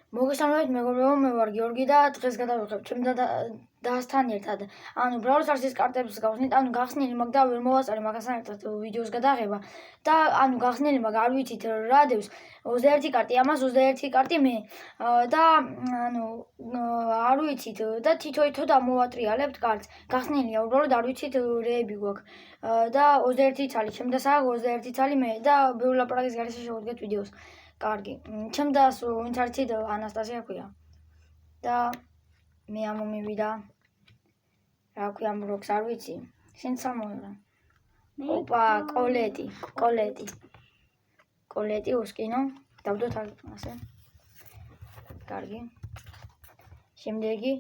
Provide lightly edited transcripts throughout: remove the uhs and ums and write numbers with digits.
მოგესალმებით მეგობრებო, მე ვარ გიორგი და დღეს გადავიღებ ჩემ დასთან ერთად. Brawl Stars-ის კარტებს გავხსნით, გახსნილი მაქვს და ვერ მოვასწარე მაგასთან ერთად ვიდეოს გადაღება. და გახსნილი მაქვს, არ ვიცით რა დევს 21 კარტი, ამას 21 კარტი მე. და არ ვიცით და თითო დამოვატრიალებთ კარტს. გახსნილია, უბრალოდ არ ვიცით რეები გვაქვს. და 21 ცალი ჩემ დასაა, 21 ცალი მე და ბევრი ლაპარაკის გარეშე შევდგეთ ვიდეოს. კარგი, ჩემ დას ვინც არიცით ანასტასია ქვია. და მე ამომივიდა. რა ქვია მროქს არ ვიცი. შენ სამოიღე. ოპა, კოლეტი უსკინო. დავდოთ ასე. კარგი. შემდეგი.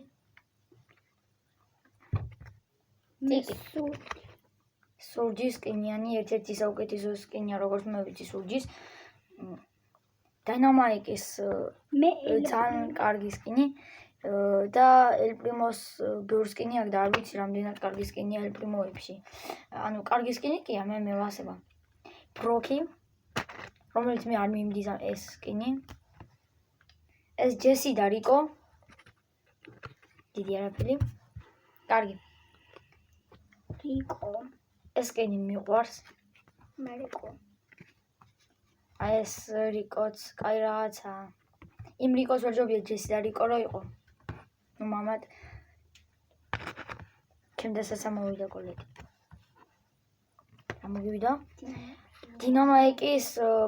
სურჯის სკინიანი, ერთ-ერთი საუკეთესო სკინია, როგორც მე ვიცი სურჯის. Dynamite-ის ძალიან კარგი სკინი და El Primo-ს ბევრი სკინი აქვს და არ ვიცი რამდენად კარგი სკინია El Primo-ებში. კარგი სკინი კია, მე მევასება. Brocky, რომელიც მე არ მიმდის ეს სკინი. ეს Jessie და Rico. დიდი არაფერი. კარგი. Rico. ეს სკინი მიყვარს. მე Rico. ეს რიკოც, კაი რაღაცა. იმ რიკოს ვერ ჯობია ჯესი და რიკო რო იყო. მამად. ჩემ დასაც ამოვიდა კოლეტი. ამოვიდა. დინამაიკის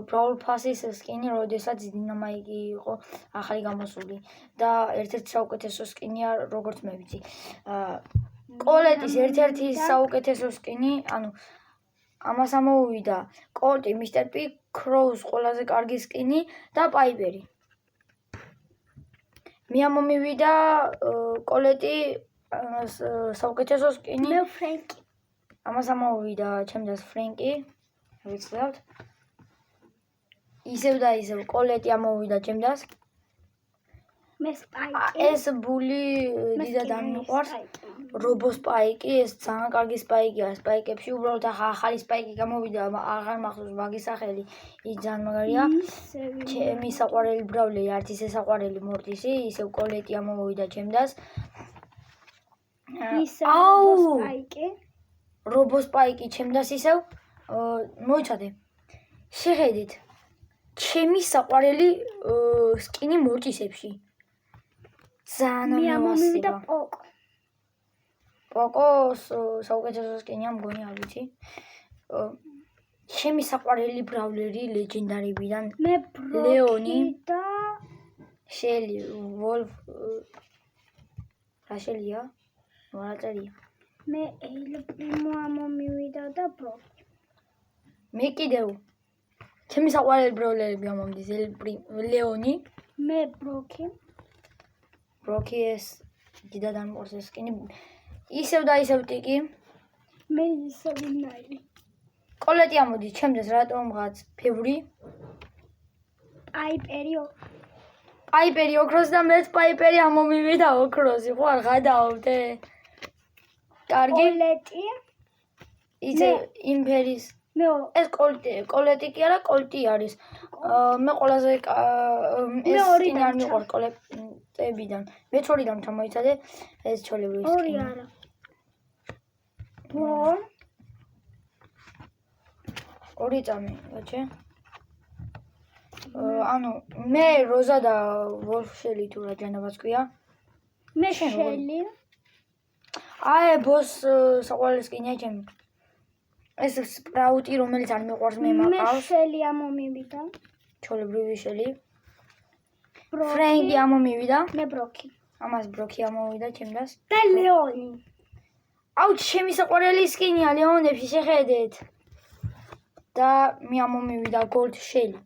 Brawl Pass-ის სკინი, როდესაც დინამაიკი იყო ახალი გამოსული და ერთ-ერთი საუკეთესო სკინია, როგორც მე ვიცი. კოლეტის ერთ-ერთი საუკეთესო სკინი, ამას ამოვიდა კოლტი, Mr. P, Crow's ყველაზე კარგი სკინი და Piper-ი. მე ამომივიდა კოლეტი საუკეთესო სკინი. მე Franky. ამას ამოვიდა ჩემ დას Franky. ვიცხავთ. ისევ და ისევ კოლეტი ამოვიდა ჩემ დას. მე Spike. ეს ბული დიდად არ მიყვარს. Robo Spike, ეს ძალიან კარგი Spike-ია, Spike-ებში უბრალოდ ახალი Spike გამოვიდა, აღარ მახსოვს მაგის სახელი. ის ძალიან მაგარია. ჩემი საყვარელი ბრავლერი, არც ისე საყვარელი მორტისი, ისევ კოლეტი ამოვიდა ჩემ დას. Robo Spike ჩემ დას ისევ მოიცადე. შეხედეთ. ჩემი საყვარელი სკინი მორტისებში. ძალიან ამოვიდა Poco. Poco-ს საუკეთესო სკინია მგონი არ ვიცი. ჩემი საყვარელი ბრავლერი ლეგენდარებიდან მე ლეონი და შელი, ვოლფ რა შელია? ვარაწერია. მე El Primo ამომივიდა და Brocky. მე კიდევ ჩემი საყვარელი ბრავლერები ამომდის ლეონი. მე Brocky. Brocky ეს დიდად არ მიყვარს ეს სკინი. ისევ და ისევ ტიკი. მე ისევ ნაილი. კოლეტი ამოდის ჩემდეს რატომღაც ფევრი. Piper-ი ოქროს და მეც Piper-ი ამომივიდა ოქროსი. ხო არ გადავდე. კარგი. კოლეტი. ისე იმფერის. ეს კოლეტი კი არა, კოლტი არის. მე ყველაზე ეს სკინი არ მიყვარს კოლეტებიდან. მე ჩოლიდან ჩამოიცადე ეს ჩოლებრივი სკინი. ორი არა. ბონ. ორი წამი, გაჩე. მე როზა და ვოლფ შელი თუ რა ჯანაბაც ქვია. მე შელი. ბოს საყვარელი სკინია ჩემი. ეს სპრაუტი, რომელიც არ მიყვარს მე მყავს. მე შელი ამომივიდა. ჩოლებრივი შელი. Franky ამომივიდა. მე Brocky. ამას Brocky ამოვიდა ჩემ დას. და ლეონი. ჩემი საყვარელი სკინია ლეონებში შეხედეთ. და მე ამომივიდა Gold შელი.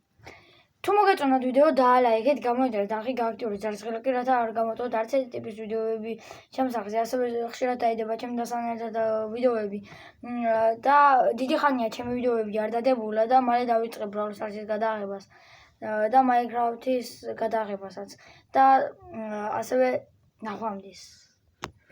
თუ მოგეწონათ ვიდეო დაალაიქეთ, გამოიწერეთ არხი, გააქტიურეთ ჯარისხილაკი, რათა არ გამოტოვოთ არც ერთი ტიპის ვიდეოები ჩემს სახეზე, ასევე ხშირად დაიდება ჩემ დასთან ერთად ვიდეოები. და დიდი ხანია ჩემი ვიდეოები არ დადებულა და მალე დავიწყებ Brawl Stars-ის გადაღებას და Minecraft-ის გადაღებასაც და ასევე ნახვამდის.